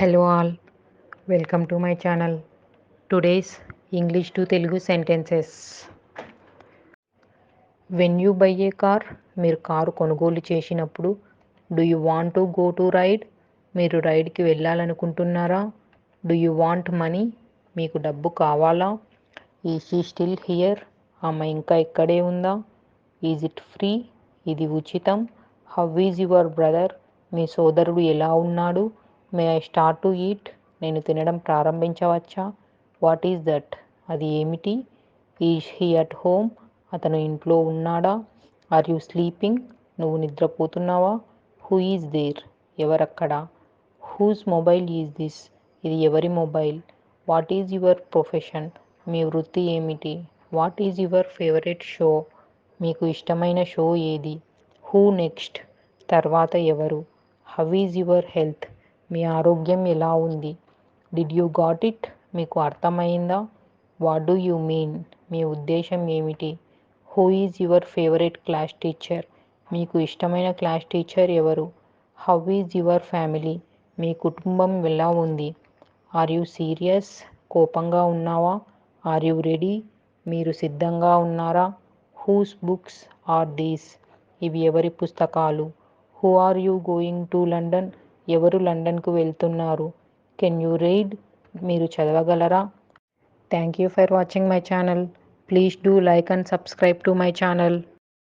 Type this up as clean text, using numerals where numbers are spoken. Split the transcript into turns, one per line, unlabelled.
Hello all, welcome to my channel. Today's English to Telugu sentences. When you buy a car, మీరు car కొనుగోలు చేసినప్పుడు do you want to go to ride? మీరు రైడ్కి వెళ్ళాలనుకుంటున్నారా? Do you want money? మీకు డబ్బు కావాలా? Is she still here? ఆమె ఇంకా ఇక్కడే ఉందా? Is it free? ఇది ఉచితం. How is your brother? మీ సోదరుడు ఎలా ఉన్నాడు? May I start to eat? నేను తినడం ప్రారంభించవచ్చా? What is that? అది ఏమిటి? Is he at home? అతను ఇంట్లో ఉన్నాడా? Are you sleeping? నువ్వు నిద్రపోతున్నావా? Who is there? ఎవరక్కడ? Whose mobile is this? ఇది ఎవరి mobile? What is your profession? మీ వృత్తి ఏమిటి? What is your favourite show? మీకు ఇష్టమైన షో ఏది? Who next? తర్వాత ఎవరు? How is your health? మీ ఆరోగ్యం ఎలా ఉంది? Did you got it? మీకు అర్థమైందా? What do you mean? మీ ఉద్దేశం ఏమిటి? Who is your favourite class teacher? మీకు ఇష్టమైన క్లాస్ టీచర్ ఎవరు? How is your family? మీ కుటుంబం ఎలా ఉంది? Are you serious? కోపంగా ఉన్నావా? Are you ready? మీరు సిద్ధంగా ఉన్నారా? Whose books are these? ఇవి ఎవరి పుస్తకాలు? Who are you going to London? ఎవరు లండన్కు వెళ్తున్నారు? Can you read? మీరు చదవగలరా? Thank you for watching my channel. Please do like and subscribe to my channel.